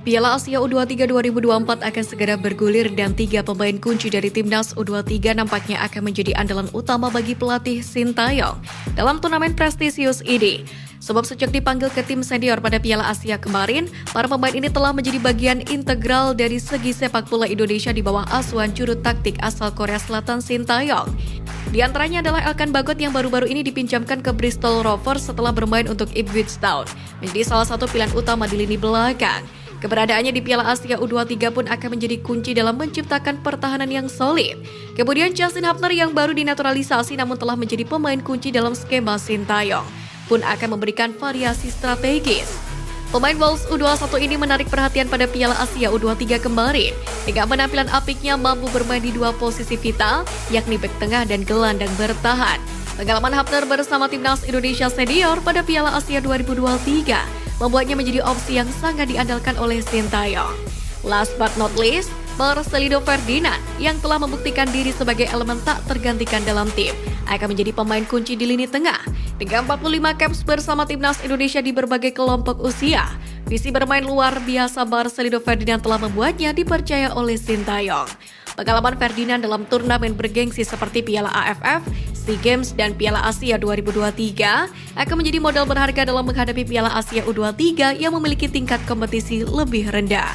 Piala Asia U23 2024 akan segera bergulir dan 3 pemain kunci dari timnas U23 nampaknya akan menjadi andalan utama bagi pelatih Sintayong dalam turnamen prestisius ini. Sebab sejak dipanggil ke tim senior pada Piala Asia kemarin, para pemain ini telah menjadi bagian integral dari segi sepak bola Indonesia di bawah asuhan juru taktik asal Korea Selatan Sintayong. Di antaranya adalah Elkan Bagot yang baru-baru ini dipinjamkan ke Bristol Rovers setelah bermain untuk Ipswich Town, menjadi salah satu pilihan utama di lini belakang. Keberadaannya di Piala Asia U23 pun akan menjadi kunci dalam menciptakan pertahanan yang solid. Kemudian Justin Hubner yang baru dinaturalisasi namun telah menjadi pemain kunci dalam skema Sintayong pun akan memberikan variasi strategis. Pemain Wolves U21 ini menarik perhatian pada Piala Asia U23 kemarin. Dengan penampilan apiknya mampu bermain di dua posisi vital, yakni bek tengah dan gelandang bertahan. Pengalaman Hubner bersama timnas Indonesia senior pada Piala Asia 2023 membuatnya menjadi opsi yang sangat diandalkan oleh Sintayong. Last but not least, Marcelino Ferdinand yang telah membuktikan diri sebagai elemen tak tergantikan dalam tim akan menjadi pemain kunci di lini tengah. Dengan 45 caps bersama timnas Indonesia di berbagai kelompok usia, visi bermain luar biasa Marcelino Ferdinand telah membuatnya dipercaya oleh Sintayong. Pengalaman Ferdinand dalam turnamen bergengsi seperti Piala AFF, SEA Games, dan Piala Asia 2023 akan menjadi modal berharga dalam menghadapi Piala Asia U23 yang memiliki tingkat kompetisi lebih rendah.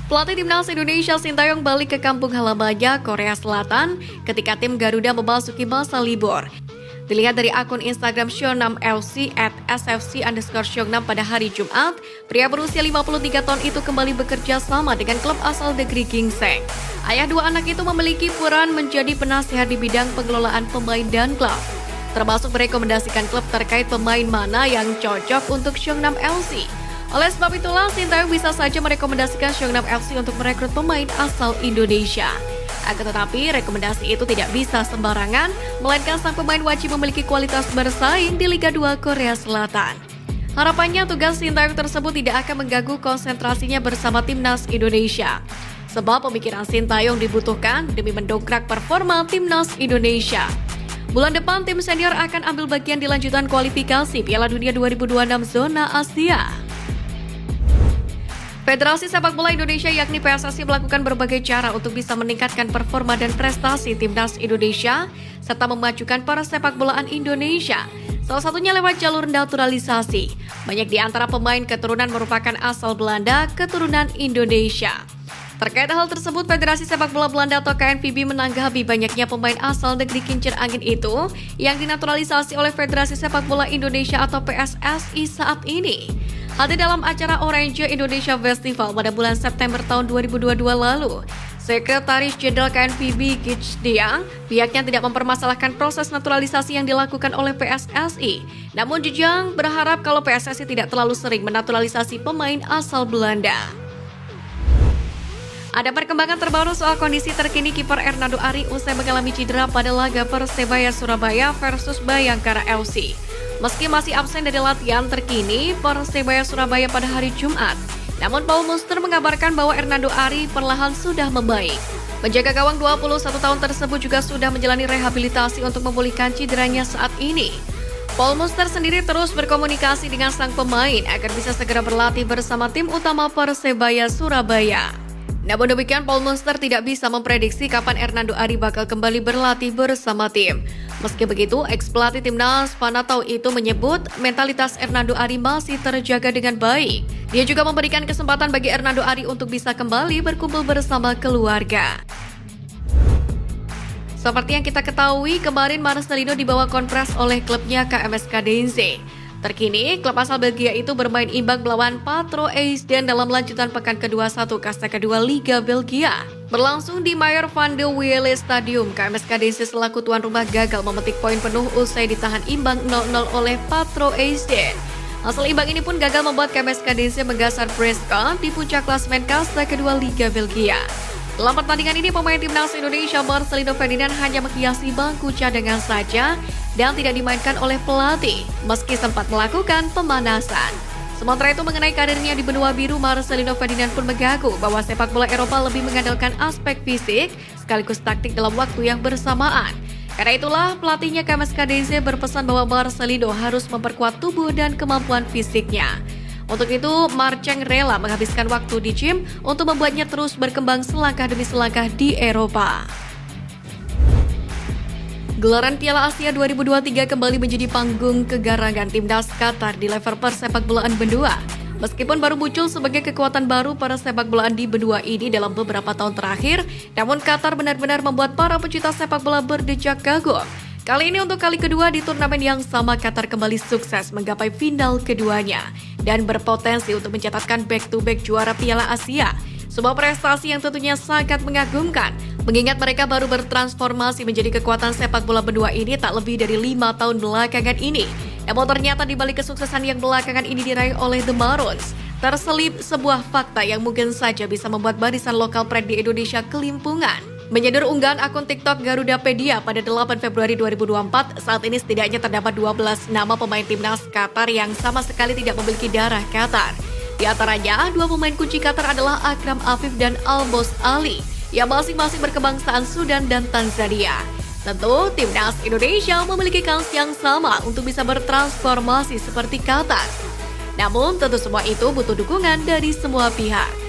Pelatih timnas Indonesia Sintayong balik ke kampung halamannya Korea Selatan ketika tim Garuda memasuki masa libur. Dilihat dari akun Instagram Seongnam FC @sfc_Seongnam pada hari Jumat, pria berusia 53 tahun itu kembali bekerja sama dengan klub asal negeri Gingseng. Ayah dua anak itu memiliki peran menjadi penasihat di bidang pengelolaan pemain dan klub, termasuk merekomendasikan klub terkait pemain mana yang cocok untuk Seongnam FC. Oleh sebab itulah, Sintayong bisa saja merekomendasikan Seongnam FC untuk merekrut pemain asal Indonesia. Akan tetapi, rekomendasi itu tidak bisa sembarangan, melainkan sang pemain wajib memiliki kualitas bersaing di Liga 2 Korea Selatan. Harapannya tugas Sintayong tersebut tidak akan mengganggu konsentrasinya bersama timnas Indonesia. Sebab pemikiran Sintayong dibutuhkan demi mendongkrak performa timnas Indonesia. Bulan depan, tim senior akan ambil bagian di lanjutan kualifikasi Piala Dunia 2026 zona Asia. Federasi Sepak Bola Indonesia yakni PSSI melakukan berbagai cara untuk bisa meningkatkan performa dan prestasi timnas Indonesia serta memajukan para sepak bolaan Indonesia. Salah satunya lewat jalur naturalisasi. Banyak di antara pemain keturunan merupakan asal Belanda, keturunan Indonesia. Terkait hal tersebut, Federasi Sepak Bola Belanda atau KNVB menanggapi banyaknya pemain asal negeri kincir angin itu yang dinaturalisasi oleh Federasi Sepak Bola Indonesia atau PSSI saat ini. Hadir dalam acara Orange Indonesia Festival pada bulan September tahun 2022 lalu, Sekretaris Jenderal KNVB Gich Diang pihaknya tidak mempermasalahkan proses naturalisasi yang dilakukan oleh PSSI. Namun Jejang berharap kalau PSSI tidak terlalu sering menaturalisasi pemain asal Belanda. Ada perkembangan terbaru soal kondisi terkini kiper Hernando Ari usai mengalami cedera pada laga Persebaya Surabaya versus Bayangkara FC. Meski masih absen dari latihan terkini Persebaya Surabaya pada hari Jumat, namun Paul Muster mengabarkan bahwa Hernando Ari perlahan sudah membaik. Penjaga gawang 21 tahun tersebut juga sudah menjalani rehabilitasi untuk memulihkan cederanya saat ini. Paul Muster sendiri terus berkomunikasi dengan sang pemain agar bisa segera berlatih bersama tim utama Persebaya Surabaya. Namun demikian, Paul Muster tidak bisa memprediksi kapan Hernando Ari bakal kembali berlatih bersama tim. Meski begitu, ex-pelatih timnas Panatau itu menyebut mentalitas Hernando Ari masih terjaga dengan baik. Dia juga memberikan kesempatan bagi Hernando Ari untuk bisa kembali berkumpul bersama keluarga. Seperti yang kita ketahui, kemarin Marcelino dibawa konpres oleh klubnya KMS Kadense. Terkini, klub asal Belgia itu bermain imbang melawan Patro Eisden dalam lanjutan pekan ke-21 kasta kedua Liga Belgia. Berlangsung di Meyer van de Wiele Stadium, KMS Kadense selaku tuan rumah gagal memetik poin penuh usai ditahan imbang 0-0 oleh Patro Eisden. Hasil imbang ini pun gagal membuat KMS Kadense menggasar Brest di puncak klasemen kasta kedua Liga Belgia. Dalam pertandingan ini, pemain timnas Indonesia Marcelino Ferdinand hanya menghiasi bangku cadangan saja dan tidak dimainkan oleh pelatih, meski sempat melakukan pemanasan. Sementara itu, mengenai karirnya di benua biru, Marcelino Ferdinand pun mengaku bahwa sepak bola Eropa lebih mengandalkan aspek fisik sekaligus taktik dalam waktu yang bersamaan. Karena itulah, pelatihnya KMS Kadense berpesan bahwa Marcelino harus memperkuat tubuh dan kemampuan fisiknya. Untuk itu, Marcheng rela menghabiskan waktu di gym untuk membuatnya terus berkembang selangkah demi selangkah di Eropa. Gelaran Piala Asia 2023 kembali menjadi panggung kegarangan timnas Qatar di level persepakbolaan benua. Meskipun baru muncul sebagai kekuatan baru para sepak bolaan di benua ini dalam beberapa tahun terakhir, namun Qatar benar-benar membuat para pecinta sepak bola berdecak kagum. Kali ini untuk kali kedua di turnamen yang sama, Qatar kembali sukses menggapai final keduanya dan berpotensi untuk mencatatkan back-to-back juara Piala Asia. Sebuah prestasi yang tentunya sangat mengagumkan, mengingat mereka baru bertransformasi menjadi kekuatan sepak bola benua ini tak lebih dari 5 tahun belakangan ini. Namun ternyata di balik kesuksesan yang belakangan ini diraih oleh The Maroons, terselip sebuah fakta yang mungkin saja bisa membuat barisan lokal pred di Indonesia kelimpungan. Menyadur unggahan akun TikTok Garudapedia pada 8 Februari 2024, saat ini setidaknya terdapat 12 nama pemain timnas Qatar yang sama sekali tidak memiliki darah Qatar. Di antaranya, 2 pemain kunci Qatar adalah Akram Afif dan Almos Ali, yang masing-masing berkebangsaan Sudan dan Tanzania. Tentu, timnas Indonesia memiliki kans yang sama untuk bisa bertransformasi seperti Qatar. Namun, tentu semua itu butuh dukungan dari semua pihak.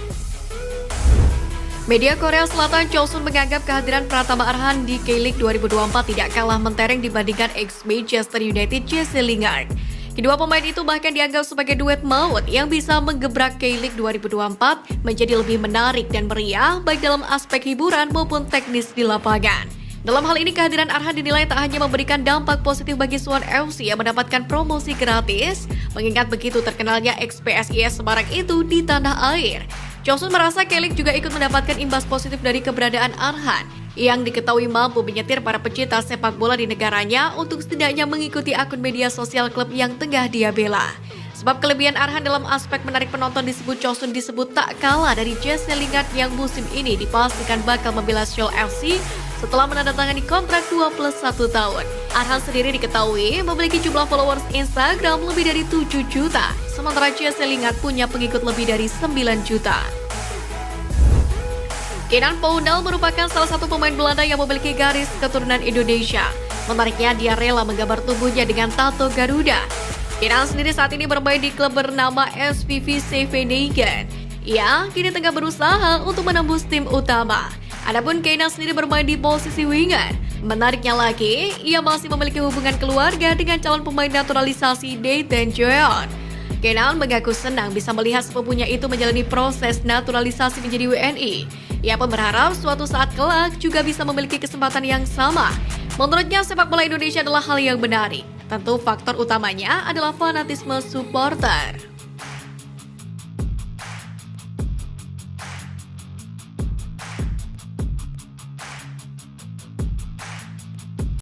Media Korea Selatan Chosun menganggap kehadiran Pratama Arhan di K-League 2024 tidak kalah mentereng dibandingkan ex-Manchester United Jesse Lingard. Kedua pemain itu bahkan dianggap sebagai duet maut yang bisa menggebrak K-League 2024 menjadi lebih menarik dan meriah baik dalam aspek hiburan maupun teknis di lapangan. Dalam hal ini, kehadiran Arhan dinilai tak hanya memberikan dampak positif bagi Suwon FC yang mendapatkan promosi gratis, mengingat begitu terkenalnya ex-PSIS Semarang itu di tanah air. Chosun merasa K-League juga ikut mendapatkan imbas positif dari keberadaan Arhan, yang diketahui mampu menyetir para pecinta sepak bola di negaranya untuk setidaknya mengikuti akun media sosial klub yang tengah dia bela. Sebab kelebihan Arhan dalam aspek menarik penonton disebut Chosun disebut tak kalah dari Jesse Lingard yang musim ini dipastikan bakal membela Seoul FC setelah menandatangani kontrak 2+1 tahun. Arhan sendiri diketahui memiliki jumlah followers Instagram lebih dari 7 juta, sementara Jesse Lingard punya pengikut lebih dari 9 juta. Kenan Poundal merupakan salah satu pemain Belanda yang memiliki garis keturunan Indonesia. Menariknya, dia rela menggambar tubuhnya dengan tato Garuda. Kenan sendiri saat ini bermain di klub bernama SVV Scheveningen. Ia kini tengah berusaha untuk menembus tim utama. Adapun Kenan sendiri bermain di posisi winger. Menariknya lagi, ia masih memiliki hubungan keluarga dengan calon pemain naturalisasi Nathan Jeon. Kenan mengaku senang bisa melihat sepupunya itu menjalani proses naturalisasi menjadi WNI. Ia pun berharap suatu saat kelak juga bisa memiliki kesempatan yang sama. Menurutnya, sepak bola Indonesia adalah hal yang menarik. Tentu faktor utamanya adalah fanatisme supporter.